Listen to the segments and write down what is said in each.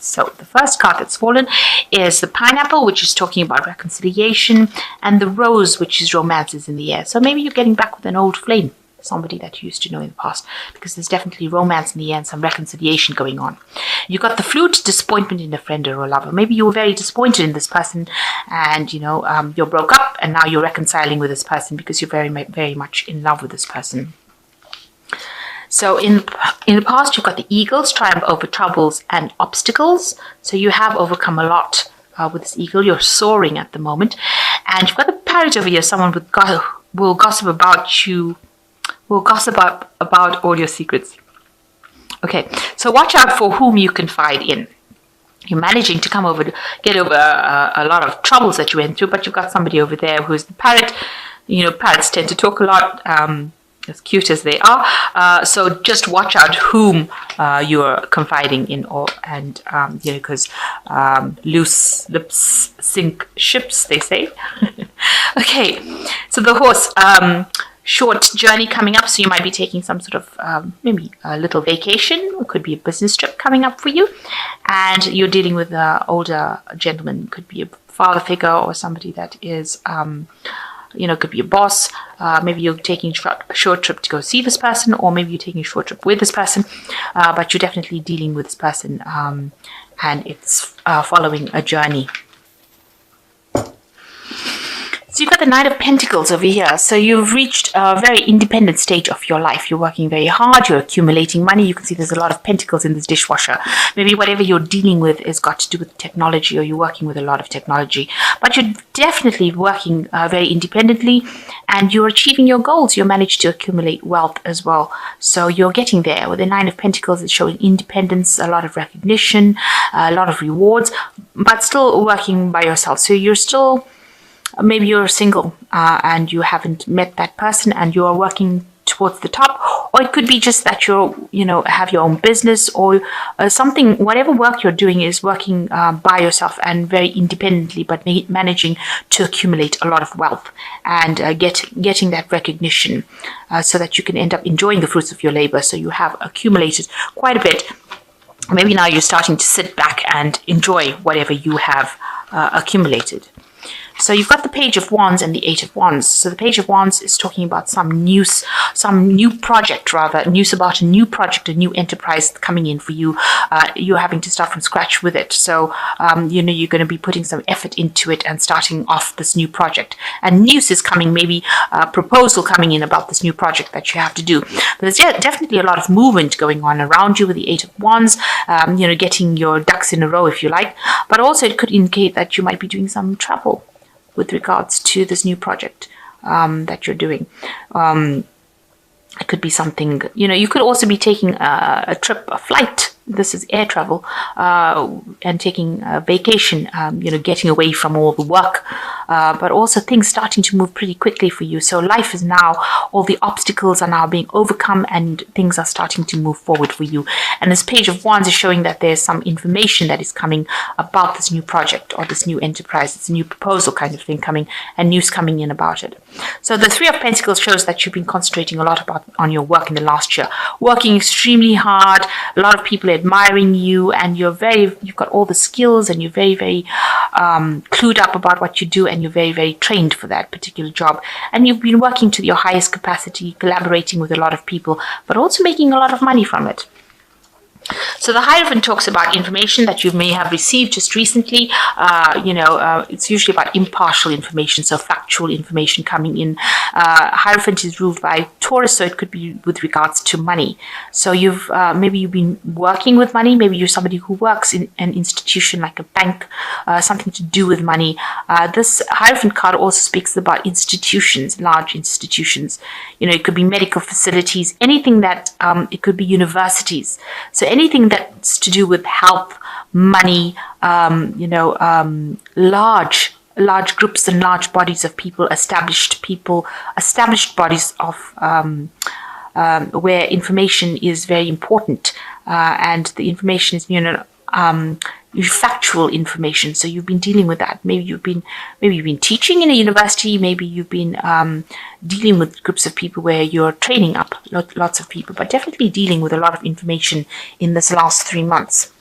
So the first card that's fallen is the pineapple, which is talking about reconciliation, and the rose, which is romance is in the air. So maybe you're getting back with an old flame, somebody that you used to know in the past, because there's definitely romance in the air and some reconciliation going on. You got the flute, disappointment in a friend or a lover. Maybe you were very disappointed in this person, and you broke up, and now you're reconciling with this person because you're very much in love with this person. So in the past, you've got the eagles, triumph over troubles and obstacles. So you have overcome a lot with this eagle. You're soaring at the moment. And you've got the parrot over here, someone will gossip about you, will gossip about all your secrets. Okay, so watch out for whom you confide in. You're managing to get over a lot of troubles that you went through, but you've got somebody over there who's the parrot. Parrots tend to talk a lot. As cute as they are, so just watch out whom you're confiding in, because loose lips sink ships, they say. Okay, so the horse, short journey coming up, so you might be taking some sort of maybe a little vacation. It could be a business trip coming up for you, and you're dealing with an older gentleman. Could be a father figure or somebody that is could be a boss. Maybe you're taking a short trip to go see this person, or maybe you're taking a short trip with this person, but you're definitely dealing with this person, and it's following a journey. So you've got the Knight of Pentacles over here. So you've reached a very independent stage of your life. You're working very hard. You're accumulating money. You can see there's a lot of pentacles in this dishwasher. Maybe whatever you're dealing with is got to do with technology, or you're working with a lot of technology. But you're definitely working very independently, and you're achieving your goals. You managed to accumulate wealth as well. So you're getting there. With the Nine of Pentacles, it's showing independence, a lot of recognition, a lot of rewards, but still working by yourself. So you're still... Maybe you're single and you haven't met that person, and you are working towards the top, or it could be just that have your own business or something. Whatever work you're doing is working by yourself and very independently, but managing to accumulate a lot of wealth and getting that recognition so that you can end up enjoying the fruits of your labor. So you have accumulated quite a bit. Maybe now you're starting to sit back and enjoy whatever you have accumulated. So you've got the Page of Wands and the Eight of Wands. So the Page of Wands is talking about some new project, news about a new project, a new enterprise coming in for you. You're having to start from scratch with it. So, you're going to be putting some effort into it and starting off this new project. And news is coming, maybe a proposal coming in about this new project that you have to do. But there's definitely a lot of movement going on around you with the Eight of Wands, getting your ducks in a row, if you like. But also it could indicate that you might be doing some travel with regards to this new project that you're doing. It could be something, you could also be taking a trip, a flight. This is air travel, and taking a vacation, getting away from all the work, but also things starting to move pretty quickly for you. So life is now, all the obstacles are now being overcome, and things are starting to move forward for you. And this Page of Wands is showing that there's some information that is coming about this new project or this new enterprise. It's a new proposal kind of thing coming, and news coming in about it. So the Three of Pentacles shows that you've been concentrating a lot on your work in the last year, working extremely hard. A lot of people admiring you, and you've got all the skills, and you're very, very clued up about what you do, and you're very, very trained for that particular job. And you've been working to your highest capacity, collaborating with a lot of people, but also making a lot of money from it. So the Hierophant talks about information that you may have received just recently. It's usually about impartial information, so factual information coming in. Hierophant is ruled by Taurus, so it could be with regards to money. So maybe you've been working with money. Maybe you're somebody who works in an institution like a bank, something to do with money. This Hierophant card also speaks about institutions, large institutions. It could be medical facilities, anything that, it could be universities. So anything that's to do with health, money, large groups and large bodies of people, established bodies of where information is very important, and the information is factual information. So you've been dealing with that. Maybe you've been teaching in a university. Maybe you've been dealing with groups of people where you're training up lots of people, but definitely dealing with a lot of information in this last 3 months.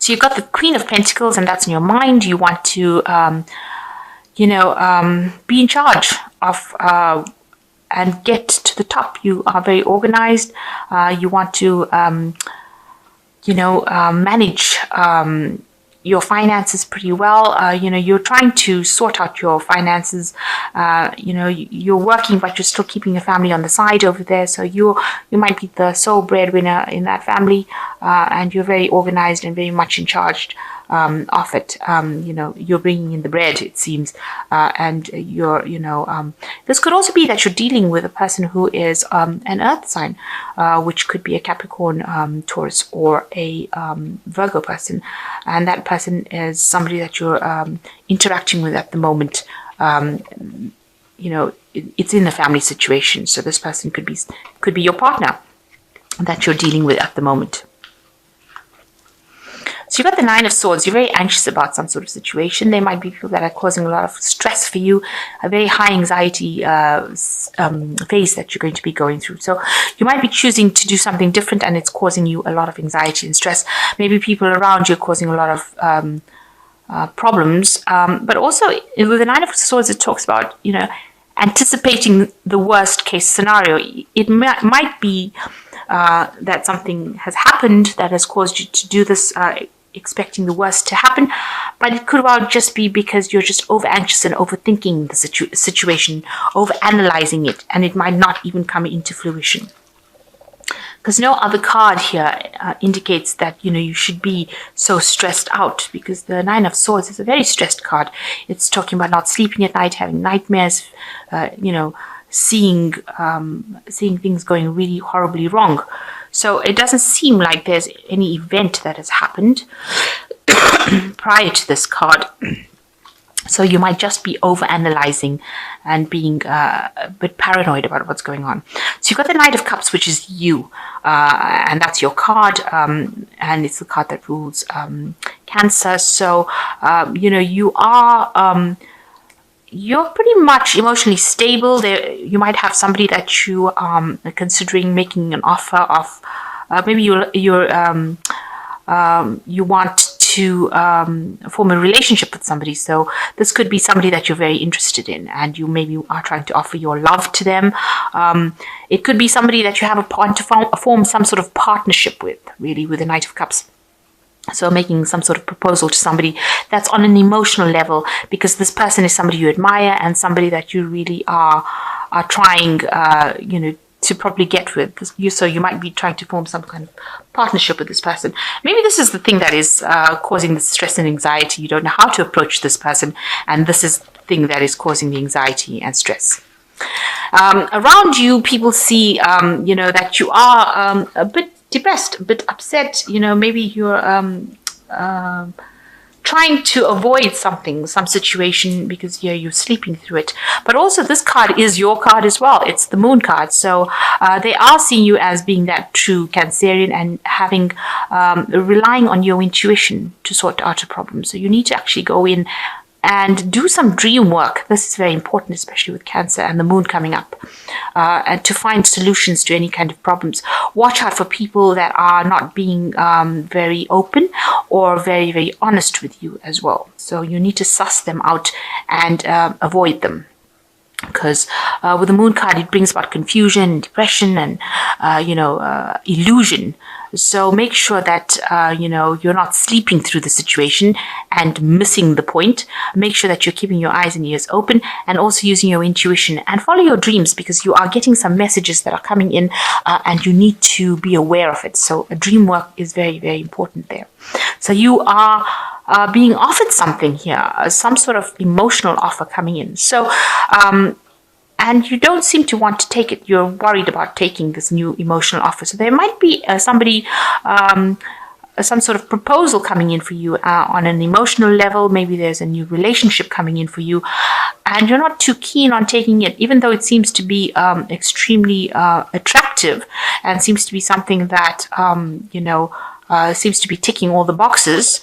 So you've got the Queen of Pentacles, and that's in your mind. You want to, be in charge of and get to the top. You are very organized. You want to, manage your finances pretty well. You're trying to sort out your finances. You're working, but you're still keeping your family on the side over there. So you might be the sole breadwinner in that family, and you're very organized and very much in charge of it. You're bringing in the bread, it seems, and this could also be that you're dealing with a person who is an earth sign, which could be a Capricorn, Taurus, or a Virgo person, and that person is somebody that you're interacting with at the moment. It's in a family situation, so this person could be your partner that you're dealing with at the moment. So you've got the Nine of Swords. You're very anxious about some sort of situation. There might be people that are causing a lot of stress for you, a very high anxiety phase that you're going to be going through. So you might be choosing to do something different, and it's causing you a lot of anxiety and stress. Maybe people around you are causing a lot of problems. But also with the Nine of Swords, it talks about, anticipating the worst case scenario. It might be that something has happened that has caused you to do this, expecting the worst to happen, but it could well just be because you're just over anxious and overthinking the situation, over analyzing it, and it might not even come into fruition. Because no other card here indicates that you should be so stressed out, because the Nine of Swords is a very stressed card. It's talking about not sleeping at night, having nightmares, seeing things going really horribly wrong. So it doesn't seem like there's any event that has happened prior to this card. So you might just be over-analyzing and being a bit paranoid about what's going on. So you've got the Knight of Cups, which is you, and that's your card, and it's the card that rules Cancer. So, you are... you're pretty much emotionally stable. You might have somebody that you are considering making an offer of. Maybe you want to form a relationship with somebody. So this could be somebody that you're very interested in, and you maybe are trying to offer your love to them. It could be somebody that you have to form some sort of partnership with, really, with the Knight of Cups. So making some sort of proposal to somebody that's on an emotional level, because this person is somebody you admire and somebody that you really are trying, to probably get with. So you might be trying to form some kind of partnership with this person. Maybe this is the thing that is causing the stress and anxiety. You don't know how to approach this person, and this is the thing that is causing the anxiety and stress. Around you, people see, that you are a bit depressed, a bit upset. Maybe you're trying to avoid some situation because you're sleeping through it. But also this card is your card as well. It's the Moon card. So they are seeing you as being that true Cancerian and having relying on your intuition to sort out a problem. So you need to actually go in and do some dream work. This is very important, especially with Cancer and the Moon coming up, and to find solutions to any kind of problems. Watch out for people that are not being very open or very, very honest with you as well. So you need to suss them out and avoid them. Because with the Moon card, it brings about confusion, depression, and illusion. So make sure that you're not sleeping through the situation and missing the point. Make sure that you're keeping your eyes and ears open, and also using your intuition, and follow your dreams, because you are getting some messages that are coming in, and you need to be aware of it. So dream work is very, very important there. So you are being offered something here, some sort of emotional offer coming in. So, and you don't seem to want to take it. You're worried about taking this new emotional offer. So there might be somebody, some sort of proposal coming in for you on an emotional level. Maybe there's a new relationship coming in for you, and you're not too keen on taking it, even though it seems to be extremely attractive and seems to be something that, seems to be ticking all the boxes.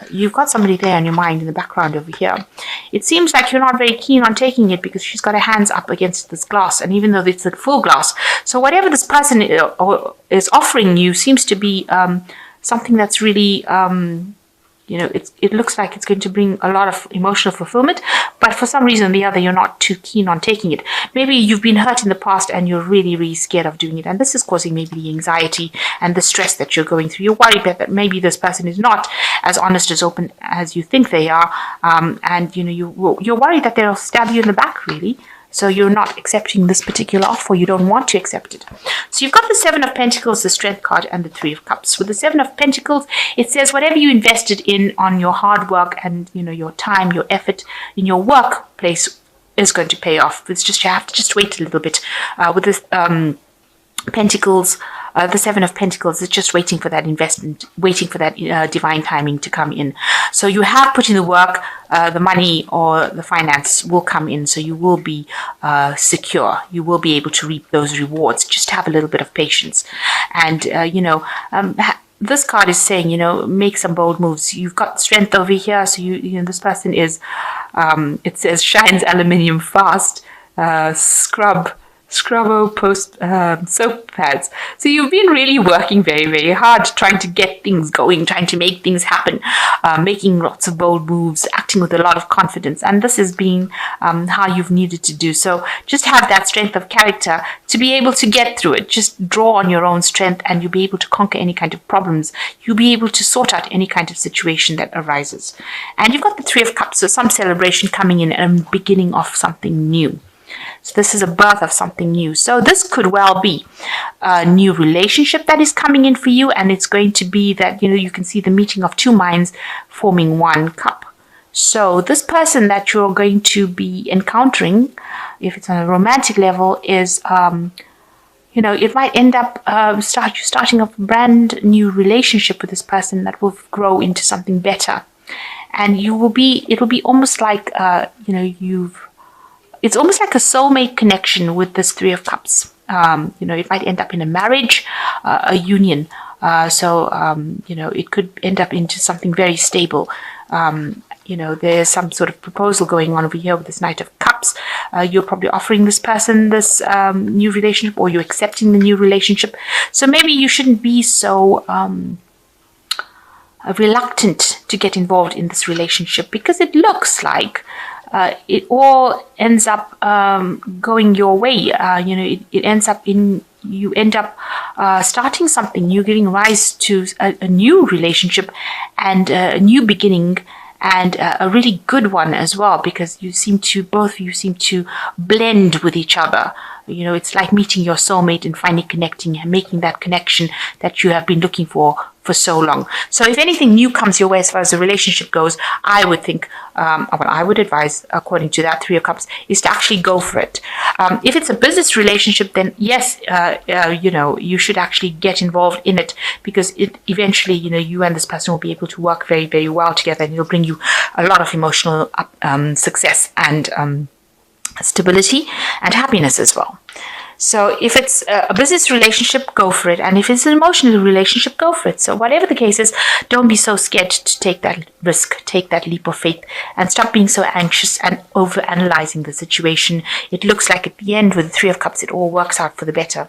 You've got somebody there in your mind in the background over here. It seems like you're not very keen on taking it because she's got her hands up against this glass, and even though it's a full glass. So whatever this person is offering you seems to be something that's really it looks like it's going to bring a lot of emotional fulfillment, but for some reason or the other, you're not too keen on taking it. Maybe you've been hurt in the past and you're really, really scared of doing it. And this is causing maybe the anxiety and the stress that you're going through. You're worried that maybe this person is not as honest, as open as you think they are. And you're worried that they'll stab you in the back, really. So you're not accepting this particular offer. You don't want to accept it. So you've got the Seven of Pentacles, the Strength card, and the Three of Cups. With the Seven of Pentacles, it says whatever you invested in on your hard work and your time, your effort in your workplace is going to pay off. It's just you have to just wait a little bit. With this Pentacles, the Seven of Pentacles is just waiting for that investment, waiting for that divine timing to come in. So you have put in the work, the money or the finance will come in. So you will be secure. You will be able to reap those rewards. Just have a little bit of patience. And, this card is saying, make some bold moves. You've got strength over here. So this person is, it says shines aluminium fast, Scrubbo post soap pads. So you've been really working very, very hard, trying to get things going, trying to make things happen, making lots of bold moves, acting with a lot of confidence. And this has been how you've needed to do. So just have that strength of character to be able to get through it. Just draw on your own strength and you'll be able to conquer any kind of problems. You'll be able to sort out any kind of situation that arises. And you've got the Three of Cups, so some celebration coming in and beginning of something new. So this is a birth of something new. So this could well be a new relationship that is coming in for you. And it's going to be that, you can see the meeting of two minds forming one cup. So this person that you're going to be encountering, if it's on a romantic level, is, it might end up starting a brand new relationship with this person that will grow into something better. And it'll be almost like, it's almost like a soulmate connection with this Three of Cups. It might end up in a marriage, a union. It could end up into something very stable. There's some sort of proposal going on over here with this Knight of Cups. You're probably offering this person this new relationship, or you're accepting the new relationship. So maybe you shouldn't be so reluctant to get involved in this relationship, because it looks like it all ends up going your way. It ends up you end up starting something new, giving rise to a new relationship and a new beginning, and a really good one as well, because both of you seem to blend with each other. It's like meeting your soulmate and finally connecting and making that connection that you have been looking for so long. So if anything new comes your way as far as the relationship goes, I would think, I would advise, according to that Three of Cups, is to actually go for it. If it's a business relationship, then yes, you should actually get involved in it, because eventually, you and this person will be able to work very, very well together, and it'll bring you a lot of emotional success and stability and happiness as well. So if it's a business relationship, go for it. And if it's an emotional relationship, go for it. So whatever the case is, don't be so scared to take that risk, take that leap of faith, and stop being so anxious and over-analyzing the situation. It looks like at the end with the Three of Cups, it all works out for the better.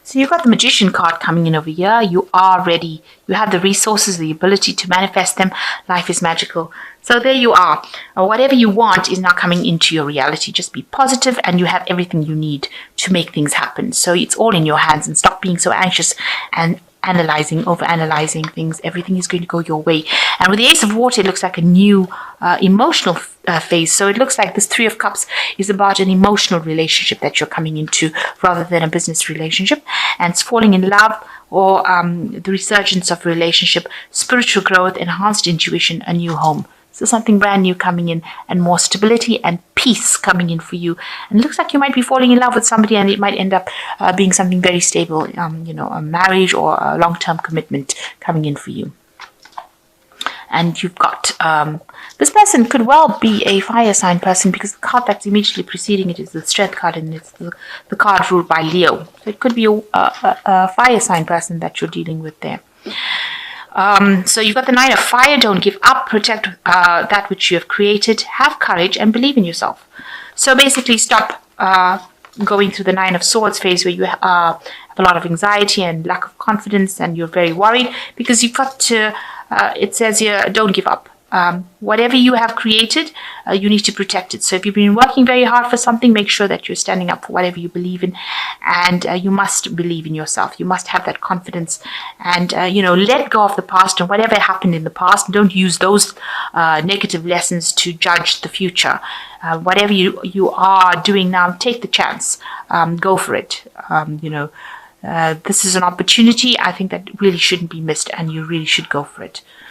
So you've got the Magician card coming in over here. You are ready. You have the resources, the ability to manifest them. Life is magical. So there you are. Whatever you want is now coming into your reality. Just be positive and you have everything you need to make things happen. So it's all in your hands, and stop being so anxious and over-analyzing things. Everything is going to go your way. And with the Ace of Water, it looks like a new emotional phase. So it looks like this Three of Cups is about an emotional relationship that you're coming into rather than a business relationship. And it's falling in love, or the resurgence of a relationship, spiritual growth, enhanced intuition, a new home. So something brand new coming in, and more stability and peace coming in for you. And it looks like you might be falling in love with somebody, and it might end up being something very stable, a marriage or a long-term commitment coming in for you. And you've got, this person could well be a fire sign person, because the card that's immediately preceding it is the Strength card, and it's the card ruled by Leo. So it could be a fire sign person that you're dealing with there. So you've got the Knight of Fire. Don't give up. Protect that which you have created. Have courage and believe in yourself. So basically stop going through the Nine of Swords phase, where you have a lot of anxiety and lack of confidence, and you're very worried, because you've got to it says here, don't give up. Whatever you have created, you need to protect it. So if you've been working very hard for something, make sure that you're standing up for whatever you believe in, and you must believe in yourself. You must have that confidence, and let go of the past and whatever happened in the past. Don't use those negative lessons to judge the future. Whatever you are doing now, take the chance. Go for it. This is an opportunity I think that really shouldn't be missed, and you really should go for it.